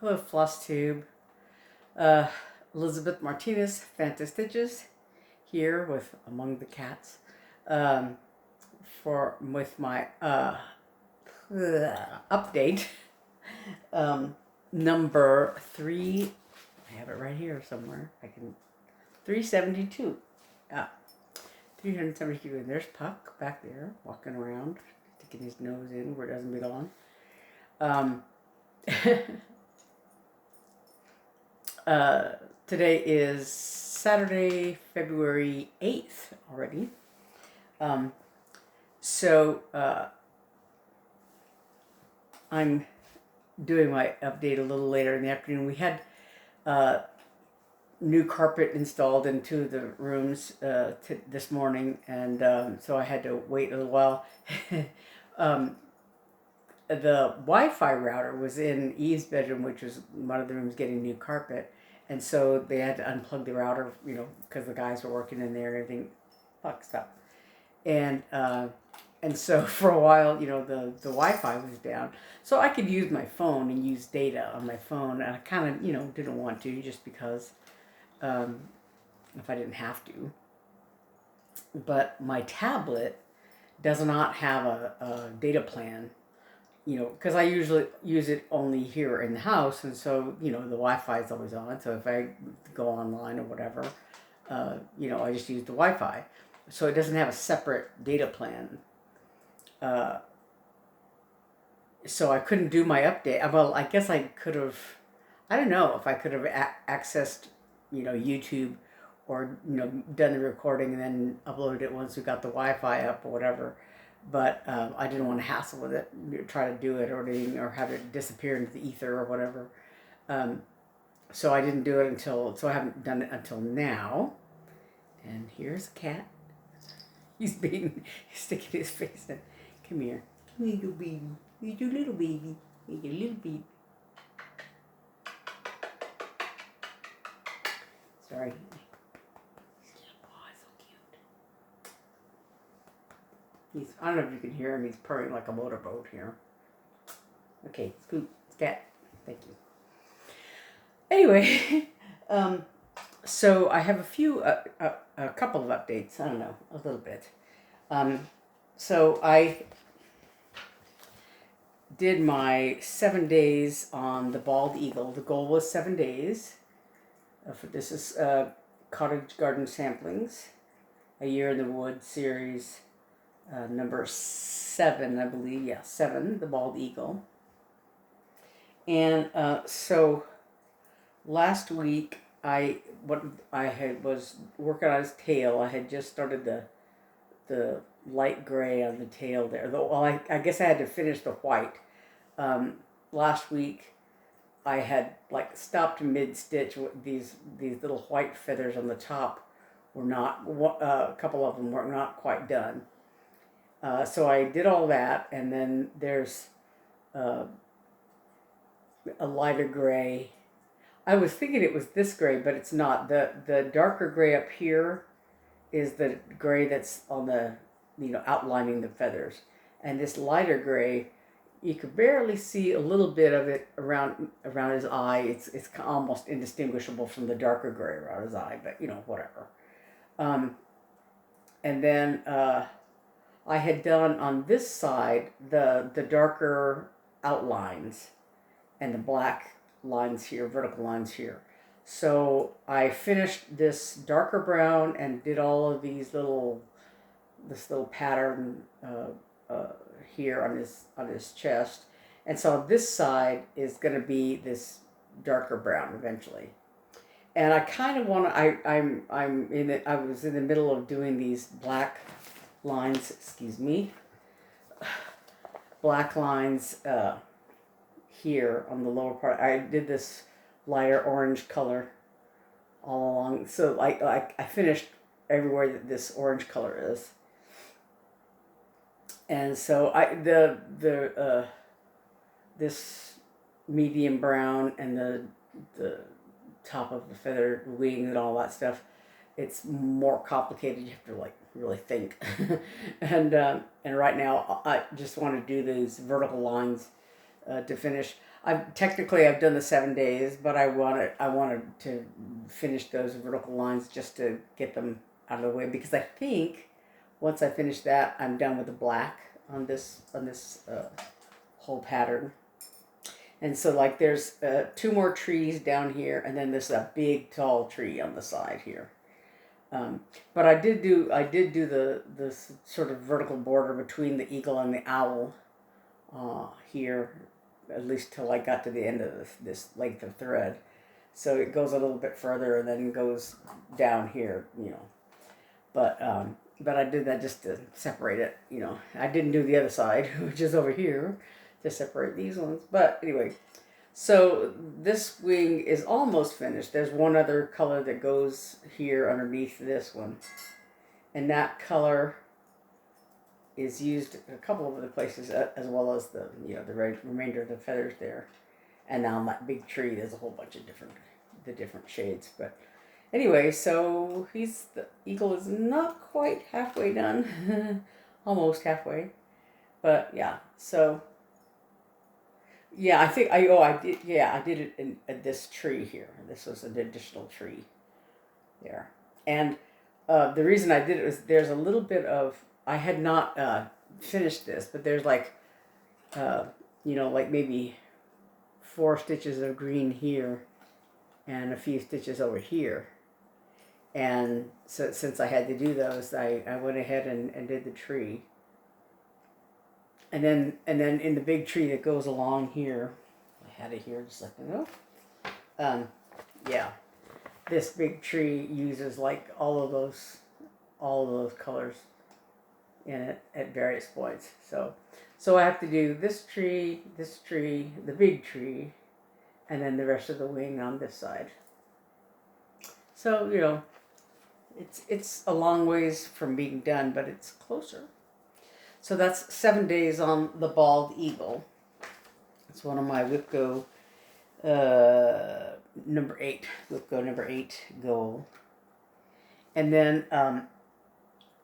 Hello, Flosstube. Elizabeth Martinez, phantastitches, here with Among the Cats, with my update, number 3. I have it right here somewhere. 372. 372, and there's Puck back there walking around, sticking his nose in where it doesn't belong. Today is Saturday, February 8th already. I'm doing my update a little later in the afternoon. We had new carpet installed in 2 of the rooms this morning, and so I had to wait a little while. The Wi-Fi router was in Eve's bedroom, which was one of the rooms getting new carpet, and so they had to unplug the router, because the guys were working in there and everything fucked up. And so for a while, the Wi-Fi was down, so I could use my phone and use data on my phone, and I kind of, didn't want to, just because if I didn't have to. But my tablet does not have a data plan, because I usually use it only here in the house, and so, the Wi-Fi is always on, so if I go online or whatever, I just use the Wi-Fi. So it doesn't have a separate data plan. So I couldn't do my update. Well, I guess I could have, I don't know if I could have accessed, YouTube, or, done the recording and then uploaded it once we got the Wi-Fi up or whatever. But I didn't want to hassle with it, try to do it or anything, or have it disappear into the ether or whatever. So I didn't do it so I haven't done it until now. And here's a cat. He's sticking his face in. Come here. Come here, little baby. Here's your little baby. Here's your little baby. Sorry. I don't know if you can hear him. He's purring like a motorboat here. Okay, scoot, scat. Thank you. Anyway, so I have a couple of updates. I don't know, a little bit. So I did my 7 days on the bald eagle. The goal was 7 days. This is Cottage Garden Samplings, A Year in the Woods series. Number 7, I believe. Yeah, 7, the bald eagle. And so last week was working on his tail. I had just started the light gray on the tail there. Well, I guess I had to finish the white. Last week I had stopped mid-stitch. These little white feathers on the top were not, a couple of them were not quite done. So I did all that, and then there's a lighter gray. I was thinking it was this gray, but it's not. The darker gray up here is the gray that's on the, outlining the feathers. And this lighter gray, you could barely see a little bit of it around his eye. It's almost indistinguishable from the darker gray around his eye, but, whatever. And then I had done on this side the darker outlines and the black lines here, vertical lines here. So I finished this darker brown and did all of this little pattern here on his chest. And so this side is going to be this darker brown eventually. And I kind of want to, I was in the middle of doing these black lines, black lines here on the lower part. I did this lighter orange color all along, so I finished everywhere that this orange color is. And so this medium brown and the top of the feather wing and all that stuff, it's more complicated. You have to really think. And right now I just want to do these vertical lines to finish. I've done the 7 days, but I wanted to finish those vertical lines just to get them out of the way, because I think once I finish that, I'm done with the black on this whole pattern. And so like there's 2 more trees down here, and then there's a big tall tree on the side here. But I did do the sort of vertical border between the eagle and the owl here, at least till I got to the end of this length of thread. So it goes a little bit further and then goes down here, you know. But I did that just to separate it, you know. I didn't do the other side, which is over here, to separate these ones. But anyway, so this wing is almost finished. There's one other color that goes here underneath this one. And that color is used a couple of other places, as well as the remainder of the feathers there. And now on that big tree, there's a whole bunch of different shades. But anyway, so the eagle is not quite halfway done, almost halfway. But yeah, so yeah, I think I did it in this tree here. This was an additional tree there, and the reason I did it was there's a little bit of, I had not finished this, but there's like like maybe 4 stitches of green here and a few stitches over here. And so since I had to do those, I went ahead and did the tree. And then in the big tree that goes along here, I had it here just like that. Yeah, this big tree uses like all of those colors in it at various points. So I have to do this tree, the big tree, and then the rest of the wing on this side. So, you know, it's a long ways from being done, but it's closer. So that's 7 days on the bald eagle. It's one of my WIPGO number 8 goal. And then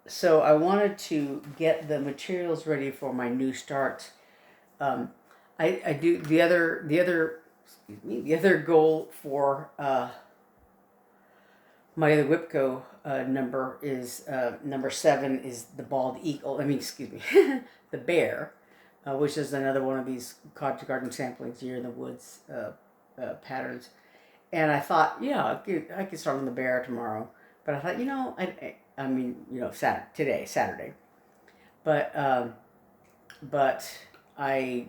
so I wanted to get the materials ready for my new start. I do the other goal for my other WIPGO number is number 7 is the bald eagle. The bear, which is another one of these Cottage Garden samplings here in the woods patterns. And I thought, yeah, I could start on the bear tomorrow. But I thought, Saturday. But I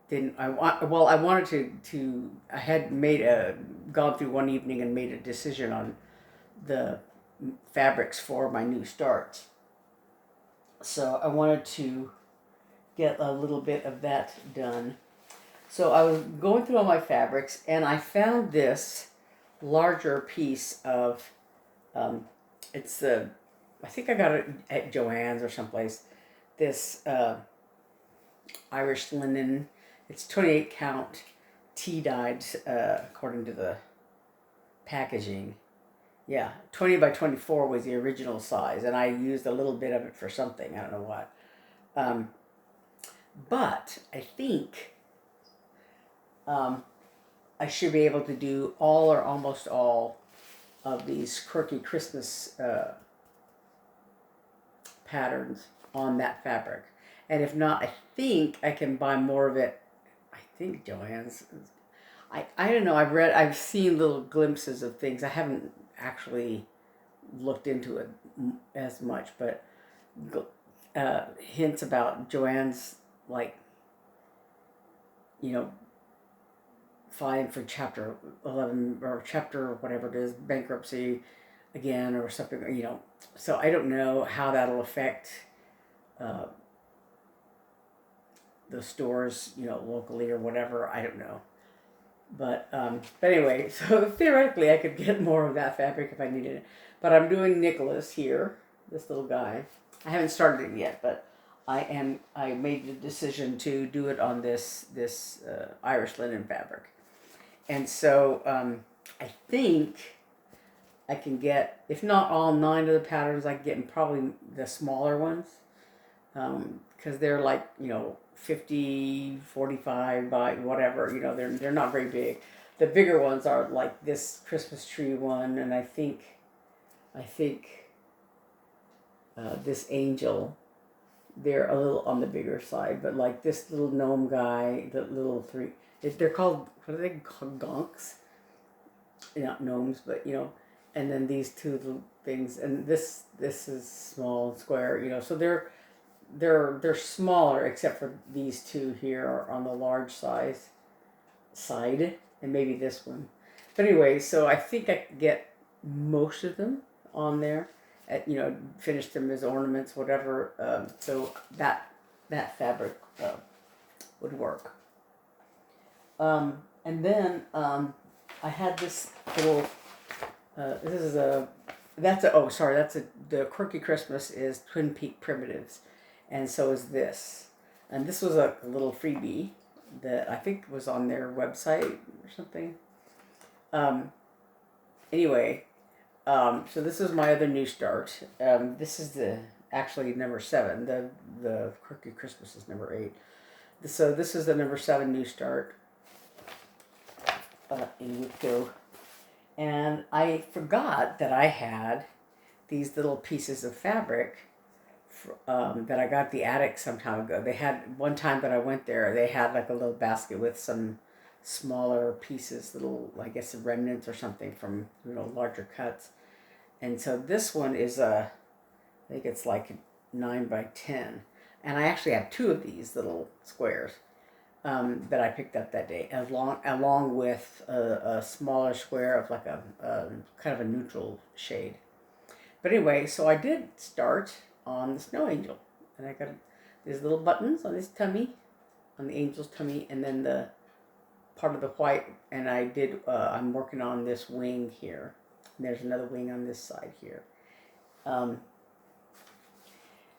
didn't. I wanted to. I had gone through one evening and made a decision on the fabrics for my new start. So I wanted to get a little bit of that done. So I was going through all my fabrics, and I found this larger piece of, I think I got it at Joann's or someplace, this Irish linen. It's 28 count tea-dyed, according to the packaging. Yeah, 20 by 24 was the original size, and I used a little bit of it for something, I don't know what. But I think I should be able to do all or almost all of these Quirky Christmas patterns on that fabric. And if not, I think I can buy more of it. I think Joann's. I don't know. I've seen little glimpses of things. I haven't actually looked into it as much, but hints about Joann's, like, filing for chapter 11 or chapter whatever it is, bankruptcy again or something, So I don't know how that'll affect the stores, locally or whatever. I don't know. But anyway, so theoretically I could get more of that fabric if I needed it. But I'm doing Nicolas here, this little guy. I haven't started it yet, but I made the decision to do it on this Irish linen fabric. And so I think I can get, if not all 9 of the patterns, I can get in probably the smaller ones. because they're like, 50, 45 by whatever, they're not very big. The bigger ones are like this Christmas tree one, and I think this angel, they're a little on the bigger side, but like this little gnome guy, the little three, they're called, what are they called, gonks? Not gnomes, but and then these two little things, and this is small and square, so they're smaller, except for these two here are on the large side, and maybe this one. But anyway, so I think I could get most of them on there, finish them as ornaments, whatever. So that fabric would work. And then I had this little. The Quirky Christmas is Twin Peak Primitives, and so is this. And this was a little freebie that I think was on their website or something. Anyway, so this is my other new start. This is actually number 7. The Quirky Christmas is number 8. So this is the number 7 new start in WIPGO. And I forgot that I had these little pieces of fabric that I got at the attic some time ago. They had, one time that I went there, they had like a little basket with some smaller pieces, little, I guess, remnants or something from, larger cuts. And so this one is I think it's like 9 by 10. And I actually have 2 of these little squares that I picked up that day, along with a smaller square of like a kind of a neutral shade. But anyway, so I did start on the snow angel, and I got these little buttons on his tummy, on the angel's tummy, and then the part of the white. And I did. I'm working on this wing here. And there's another wing on this side here. But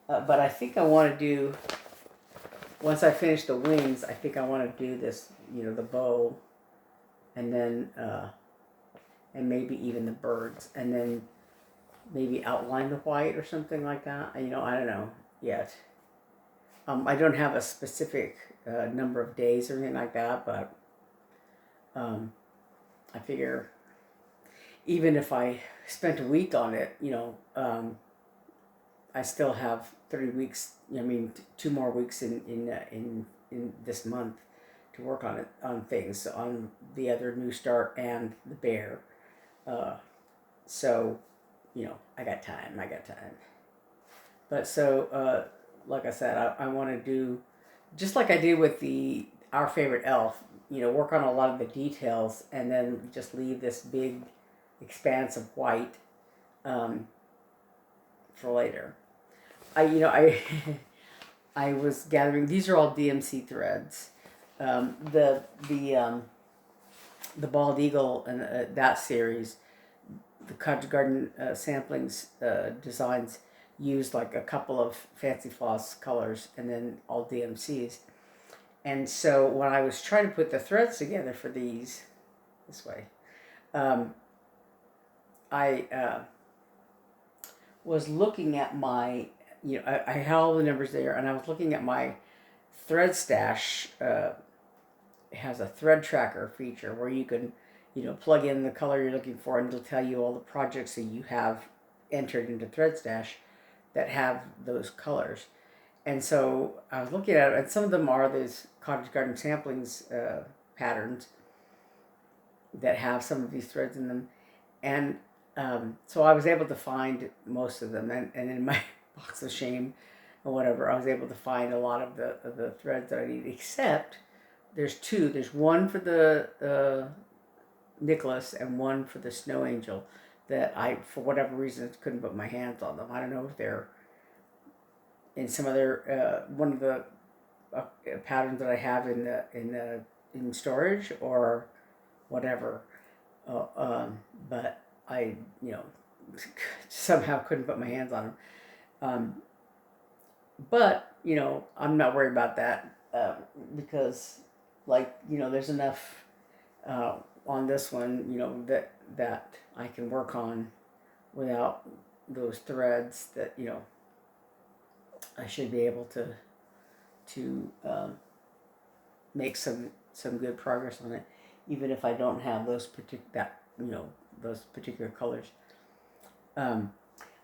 I think I want to do. Once I finish the wings, I think I want to do this, the bow, and then, and maybe even the birds, and then maybe outline the white or something like that. I don't know yet. I don't have a specific number of days or anything like that, but I figure even if I spent a week on it, I still have 30 weeks. 2 more weeks in this month to work on it, on things, on the other new start and the bear. So, I got time. But so, like I said, I want to do, just like I did with our favorite elf, work on a lot of the details and then just leave this big expanse of white for later. I was gathering. These are all DMC threads. The Bald Eagle and that series, the Cottage Garden samplings designs used like a couple of fancy floss colors and then all DMCs. And so when I was trying to put the threads together for these, this way, I was looking at my. I had all the numbers there, and I was looking at my thread stash. It has a thread tracker feature where you can, plug in the color you're looking for, and it'll tell you all the projects that you have entered into thread stash that have those colors. And so I was looking at it, and some of them are these Cottage Garden samplings patterns that have some of these threads in them, and so I was able to find most of them, and in my box of shame or whatever, I was able to find a lot of the threads that I need, except there's 2. There's one for the Nicolas and one for the Snow Angel that I, for whatever reason, couldn't put my hands on them. I don't know if they're in some other one of the patterns that I have in storage or whatever, but I somehow couldn't put my hands on them. But I'm not worried about that because, there's enough on this one, that I can work on without those threads. That I should be able to to make some good progress on it, even if I don't have those those particular colors.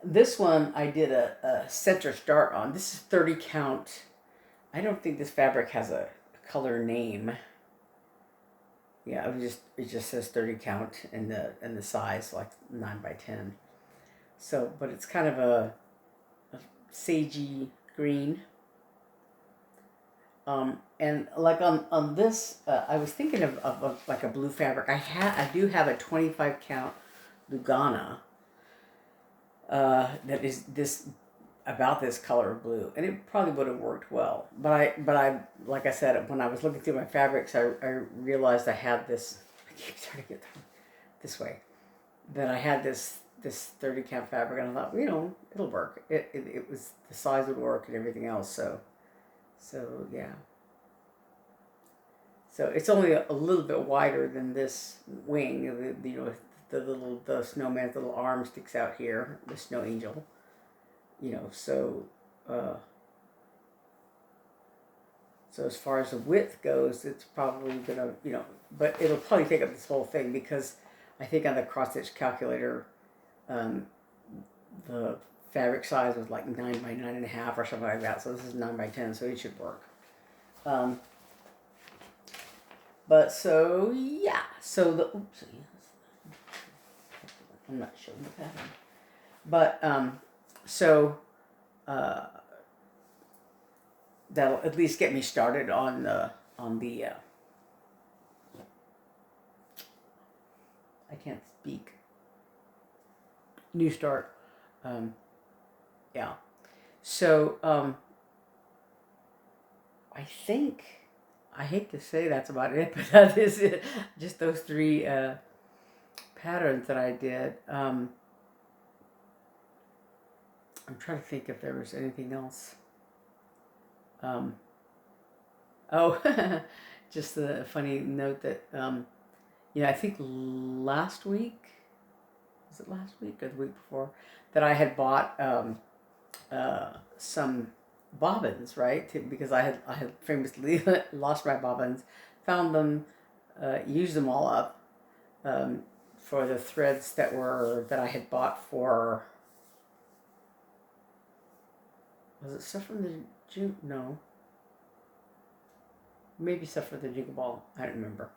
This one I did a center start on. This is 30 count. I don't think this fabric has a color name. Yeah, it just says 30 count and the size like 9 by 10. So, but it's kind of a sagey green. And like on this, I was thinking of like a blue fabric. I do have a 25 count Lugana that is about this color of blue, and it probably would have worked well. But I like I said, when I was looking through my fabrics, I realized I had this. I keep trying to get this way. That I had this 30 count fabric, and I thought, it'll work. It was, the size would work and everything else. So yeah. So it's only a little bit wider than this wing. The snowman's little arm sticks out here. The snow angel. So as far as the width goes, it's probably gonna, but it'll probably take up this whole thing, because I think on the cross stitch calculator, the fabric size was like 9 by 9.5 or something like that. So this is 9 by 10, so it should work. But so yeah, so I'm not showing the pattern, but that'll at least get me started on the I can't speak. New start. Yeah. So I think, I hate to say that's about it, but that is it. Just those 3 patterns that I did. I'm trying to think if there was anything else. Just a funny note that, I think last week, was it last week or the week before, that I had bought some bobbins, right? Because I had famously lost my bobbins, found them, used them all up for the threads that I had bought for. Was it stuff from the June? No. Maybe stuff for the Jingle Ball. I don't remember.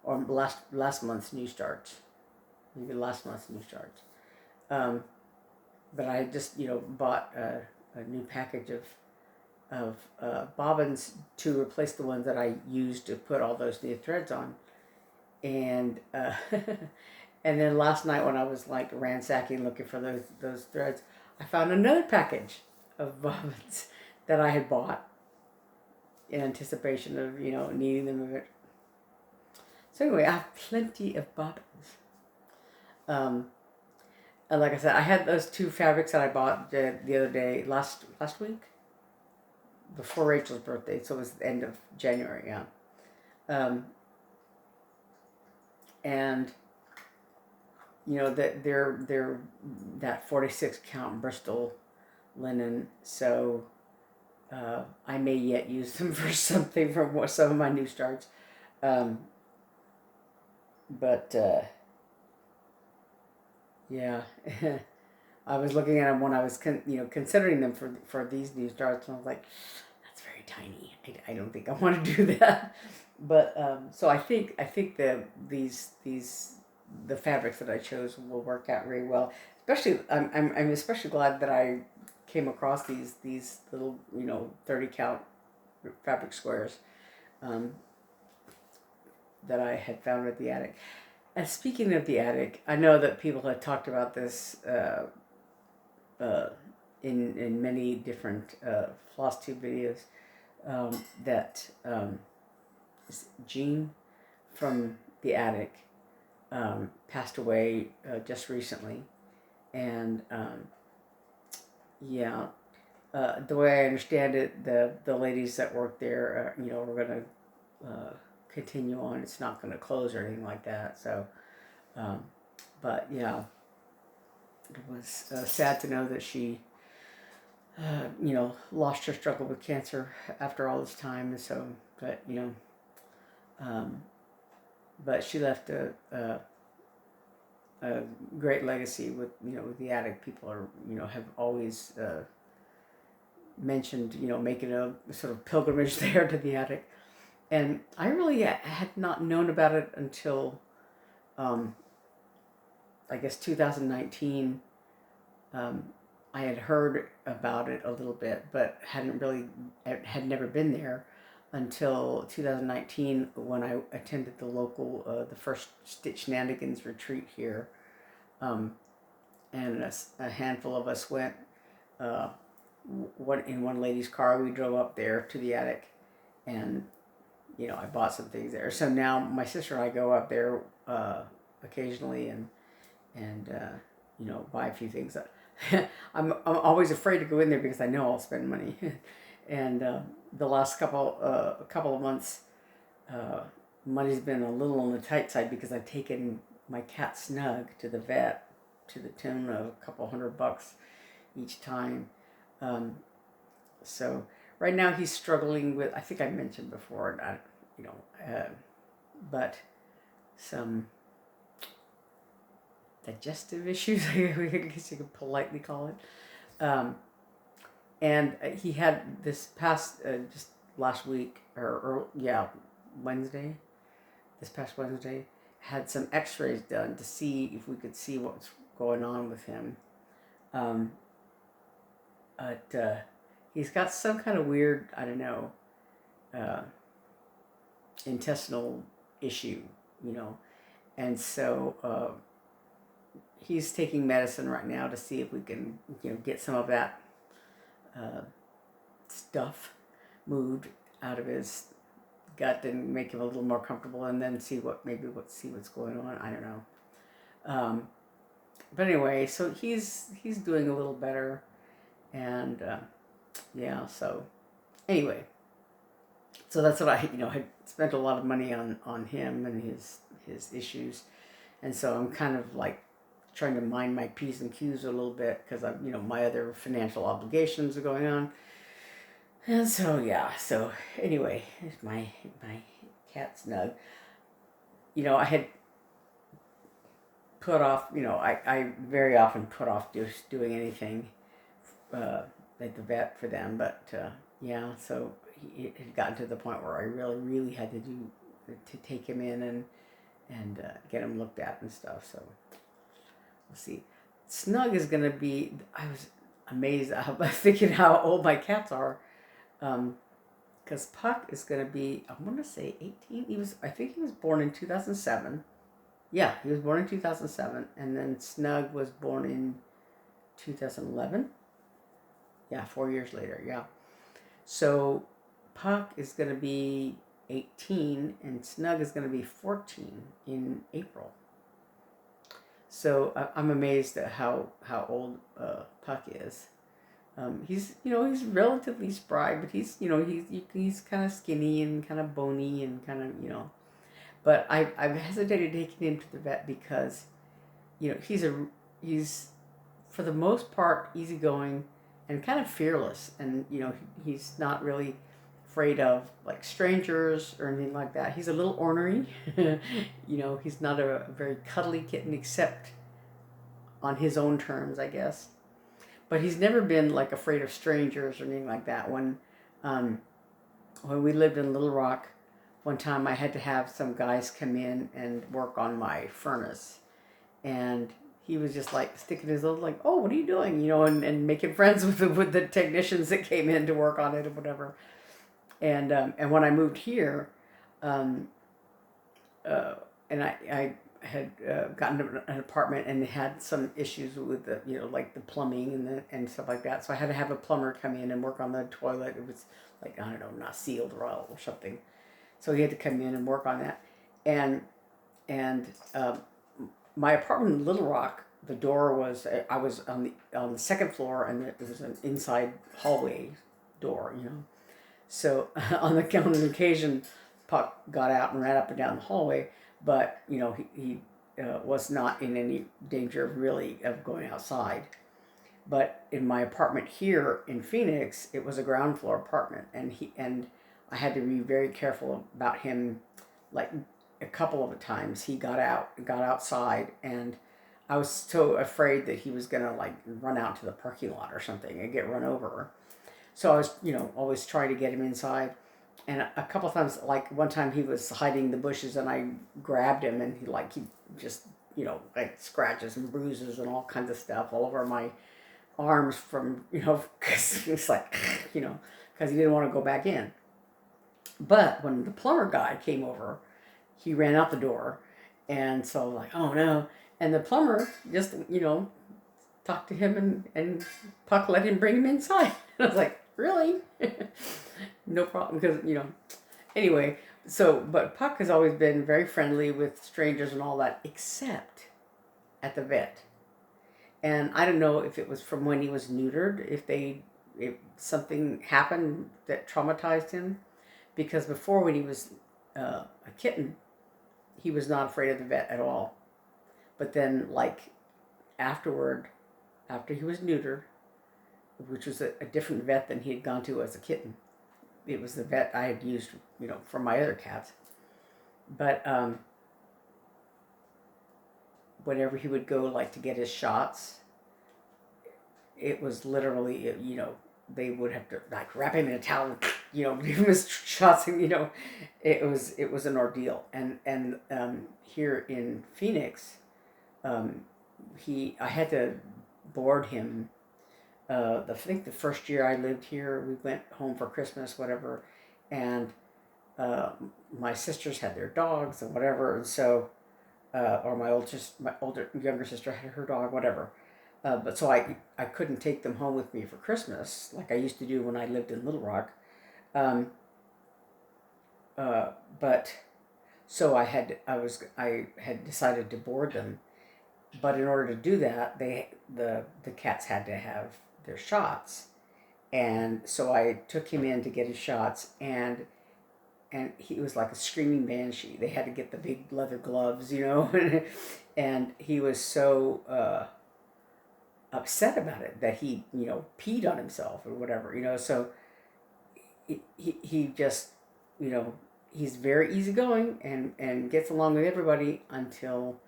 Or last month's New Starts. Maybe last month's New Starts. But I just bought a new package of bobbins to replace the ones that I used to put all those new threads on. And and then last night when I was like ransacking looking for those threads, I found another package of bobbins that I had bought in anticipation of needing them a bit. So anyway, I have plenty of bobbins. And like I said, I had those 2 fabrics that I bought the other day, last week, before Rachel's birthday, so it was the end of January, yeah. And that they're that 46 count Bristol linen, so I may yet use them for something from some of my new starts. But yeah, I was looking at them when I was considering them for these new starts, and I was like, that's very tiny. I don't think I want to do that. But so I think the fabrics that I chose will work out very well. Especially, I'm especially glad that I came across these little 30 count fabric squares that I had found at the attic. And speaking of the attic, I know that people had talked about this in many different Flosstube videos, that Jean from the attic passed away just recently. And yeah, the way I understand it, the ladies that work there, are going to continue on. It's not going to close or anything like that. So, but yeah, it was sad to know that she you know, lost her struggle with cancer after all this time, and so, but you know, but she left a great legacy with, you know, with the attic. People are, you know, have always mentioned, you know, making a sort of pilgrimage there to the attic, and I really had not known about it until, I guess 2019. I had heard about it a little bit, but had never been there until 2019 when I attended the local, the first Stitch Shenanigans retreat here. And a handful of us went, in one lady's car. We drove up there to the attic, and, you know, I bought some things there. So now my sister and I go up there occasionally and you know, buy a few things. I'm always afraid to go in there because I know I'll spend money. And the last couple of months, money's been a little on the tight side because I've taken my cat Snug to the vet to the tune of a couple $100 each time. So right now he's struggling with, I think I mentioned before, you know, but some digestive issues, I guess you could politely call it. And he had this past, just last week, Wednesday, this past Wednesday, had some x-rays done to see if we could see what's going on with him. But he's got some kind of weird, I don't know, intestinal issue, you know. And so he's taking medicine right now to see if we can, you know, get some of that stuff moved out of his gut and make him a little more comfortable, and then see what's going on. I don't know. But anyway, so he's doing a little better, and yeah. So anyway, so that's what I spent a lot of money on him and his issues, and so I'm kind of like trying to mind my P's and Q's a little bit because I'm, you know, my other financial obligations are going on. And so, yeah, so anyway, my cat Snug, you know, I had put off, you know, I very often put off just doing anything at the vet for them, but yeah, so it had gotten to the point where I really had to take him in and get him looked at and stuff, so we'll see. Snug is going to be, I was amazed thinking how old my cats are. Because Puck is going to be, I want to say 18. I think he was born in 2007. Yeah, he was born in 2007. And then Snug was born in 2011. Yeah, 4 years later, yeah. So Puck is going to be 18 and Snug is going to be 14 in April. So I'm amazed at how old Puck is. He's relatively spry, but he's kind of skinny and kind of bony and kind of, you know. But I've hesitated taking him to the vet because, you know, he's for the most part easygoing and kind of fearless, and, you know, he's not really afraid of like strangers or anything like that. He's a little ornery, you know. He's not a very cuddly kitten except on his own terms, I guess. But he's never been like afraid of strangers or anything like that. When we lived in Little Rock, one time I had to have some guys come in and work on my furnace, and he was just like sticking his little like, "Oh, what are you doing?" You know, and making friends with the technicians that came in to work on it or whatever. And when I moved here, and I had gotten an apartment and had some issues with the, you know, like the plumbing and stuff like that. So I had to have a plumber come in and work on the toilet. It was like, I don't know, not sealed well or something. So he had to come in and work on that. And my apartment in Little Rock, the door was, I was on the second floor, and there was an inside hallway door, you know. So on an occasion, Puck got out and ran up and down the hallway, but, you know, he was not in any danger of going outside. But in my apartment here in Phoenix, it was a ground floor apartment, and I had to be very careful about him. Like a couple of times, he got outside, and I was so afraid that he was gonna like run out to the parking lot or something and get run over. So I was, always trying to get him inside. And a couple of times, like one time he was hiding in the bushes and I grabbed him and he just, like scratches and bruises and all kinds of stuff all over my arms from, because it's like, because he didn't want to go back in. But when the plumber guy came over, he ran out the door. And so I was like, oh no. And the plumber just, talked to him and Puck let him bring him inside. And I was like, really? No problem. Because, anyway, but Puck has always been very friendly with strangers and all that, except at the vet. And I don't know if it was from when he was neutered, if something happened that traumatized him. Because before, when he was a kitten, he was not afraid of the vet at all. But then, like, after he was neutered, which was a different vet than he had gone to as a kitten. It was the vet I had used, for my other cats. But whenever he would go, like, to get his shots, it was literally, they would have to, like, wrap him in a towel, give him his shots, and, it was an ordeal. And here in Phoenix, I had to board him. I think the first year I lived here, we went home for Christmas, whatever, and my sisters had their dogs and whatever, and so, or my younger sister had her dog, whatever. But so I couldn't take them home with me for Christmas like I used to do when I lived in Little Rock. But so I had decided to board them, but in order to do that, the cats had to have their shots, and so I took him in to get his shots, and he was like a screaming banshee. They had to get the big leather gloves, and he was so upset about it that he peed on himself or whatever, so he just he's very easygoing and gets along with everybody until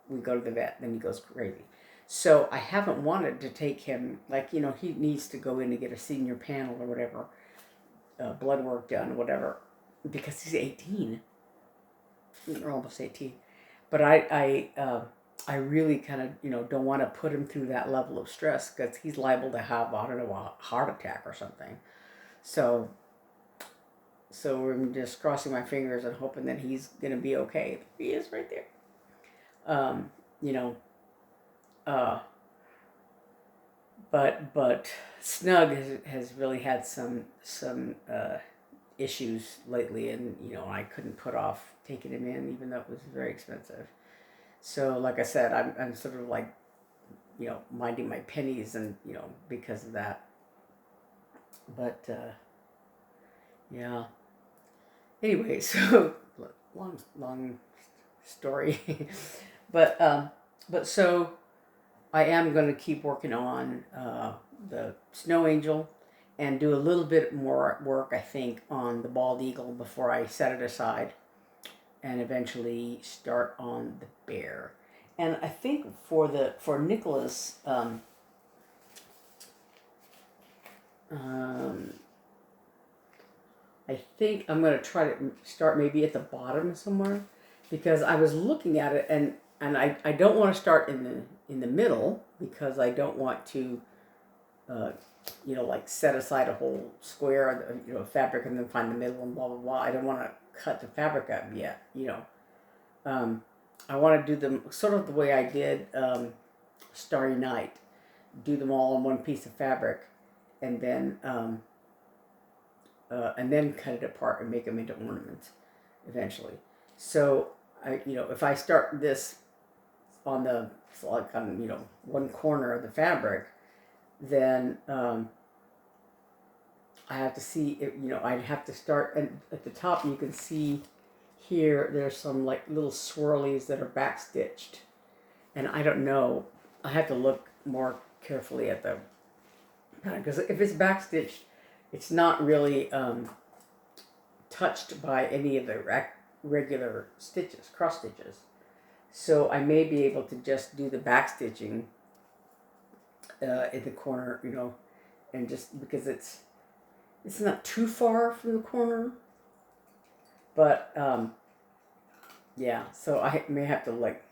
we go to the vet. Then he goes crazy. So I haven't wanted to take him, like, he needs to go in to get a senior panel or whatever, blood work done, whatever, because he's 18, or almost 18. But I really kind of, don't want to put him through that level of stress because he's liable to have, I don't know, a heart attack or something. So I'm just crossing my fingers and hoping that he's going to be okay. He is right there. But Snug has really had some issues lately, and I couldn't put off taking him in, even though it was very expensive. So, like I said, I'm sort of like, minding my pennies, and because of that. But yeah. Anyway, so long story, but so I am going to keep working on the snow angel and do a little bit more work, I think, on the bald eagle before I set it aside, and eventually start on the bear. And I think for Nicolas, I think I'm going to try to start maybe at the bottom somewhere, because I was looking at it, and I don't want to start in the middle, because I don't want to like set aside a whole square of fabric and then find the middle and blah blah blah. I don't want to cut the fabric up yet. I want to do them sort of the way I did Starry Night, do them all on one piece of fabric, and then cut it apart and make them into ornaments eventually. So if I start this on one corner of the fabric, then I have to see it, I'd have to start at the top. You can see here there's some like little swirlies that are back stitched, and I don't know, I have to look more carefully at the because if it's backstitched, it's not really touched by any of the regular stitches, cross stitches. So I may be able to just do the backstitching in the corner, you know, and just because it's not too far from the corner, but yeah. So I may have to like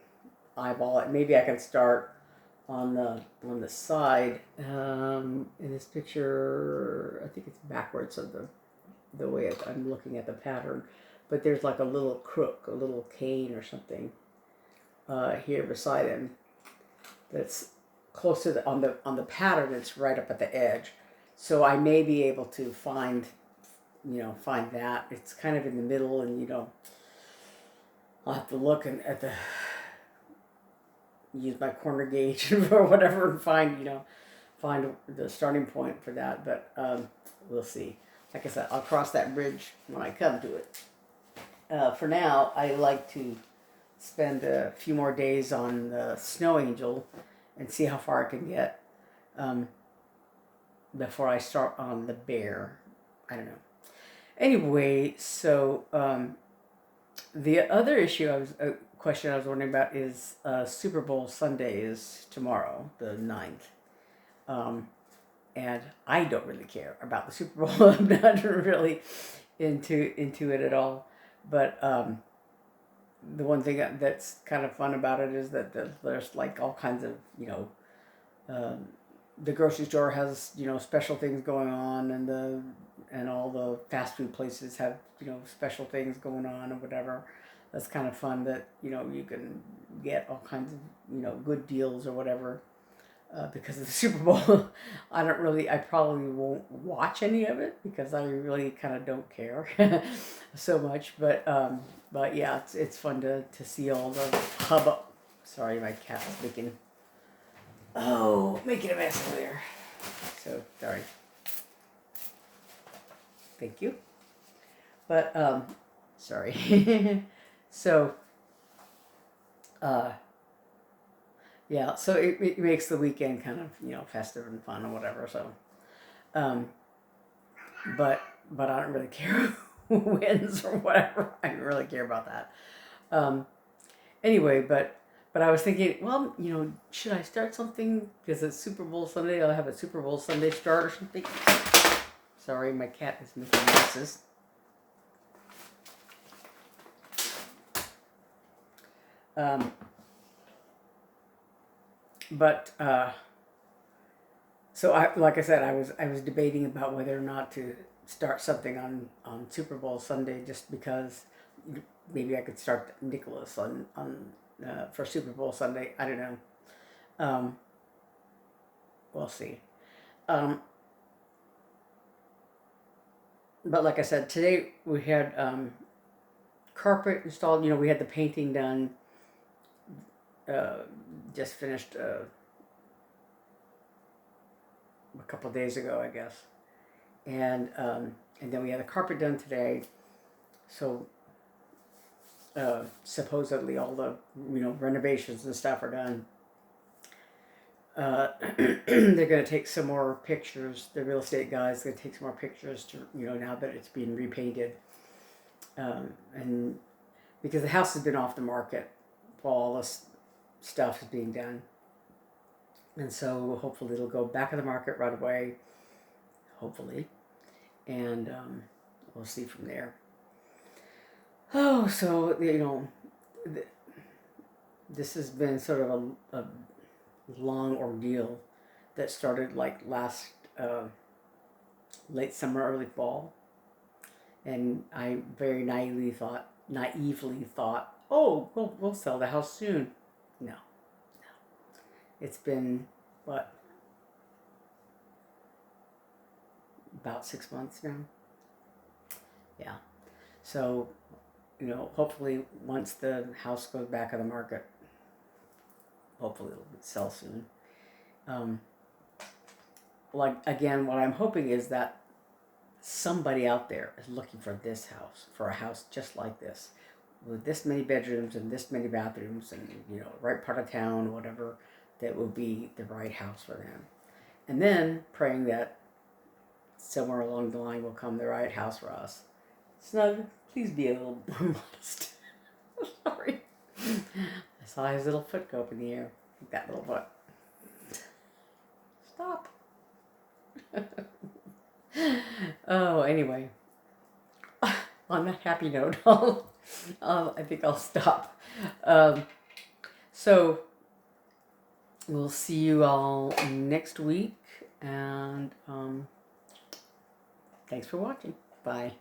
eyeball it. Maybe I can start on the side. In this picture, I think it's backwards of the way I'm looking at the pattern, but there's like a little crook, a little cane or something here beside him. That's close to on the pattern. It's right up at the edge, so I may be able to find that. It's kind of in the middle, and I'll have to look at the use my corner gauge or whatever and find the starting point for that. But we'll see. Like I said, I'll cross that bridge when I come to it. For now, I like to spend a few more days on the Snow Angel and see how far I can get before I start on the bear. I don't know. Anyway, so the other question I was wondering about is Super Bowl Sunday is tomorrow, the 9th. And I don't really care about the Super Bowl. I'm not really into it at all. But the one thing that's kind of fun about it is that there's like all kinds of, the grocery store has, special things going on, and all the fast food places have, special things going on or whatever. That's kind of fun that, you can get all kinds of, good deals or whatever. Because of the Super Bowl. I probably won't watch any of it because I really kind of don't care so much. But yeah, it's fun to see all the hubbub. Sorry, my cat's making a mess over there. So sorry. Thank you. But sorry. So yeah, so it makes the weekend kind of, festive and fun or whatever. So, but I don't really care who wins or whatever. I don't really care about that. Anyway, but I was thinking, well, should I start something? Because it's Super Bowl Sunday. I'll have a Super Bowl Sunday start or something. Sorry, my cat is making messes. But so like I said, I was debating about whether or not to start something on Super Bowl Sunday, just because maybe I could start Nicolas on for Super Bowl Sunday. I don't know. We'll see. But like I said, today we had carpet installed. We had the painting done. Just finished a couple of days ago, I guess, and then we had the carpet done today. So supposedly all the renovations and stuff are done. They're going to take some more pictures. The real estate guy's going to take some more pictures to now that it's being repainted, and because the house has been off the market while all this stuff is being done, and so hopefully it'll go back on the market right away, hopefully, and we'll see from there. So this has been sort of a long ordeal that started like last late summer, early fall, and I very naively thought, oh, we'll sell the house soon. No. It's been, what, about 6 months now? Yeah. So, hopefully once the house goes back on the market, hopefully it'll sell soon. Like, again, what I'm hoping is that somebody out there is looking for this house, for a house just like this, with this many bedrooms and this many bathrooms and, right part of town, whatever, that will be the right house for them. And then praying that somewhere along the line will come the right house for us. Snug, please be a little more modest. Sorry. I saw his little foot go up in the air. That little foot. Stop. Oh, anyway. On that happy note, I think I'll stop. So, we'll see you all next week. And thanks for watching. Bye.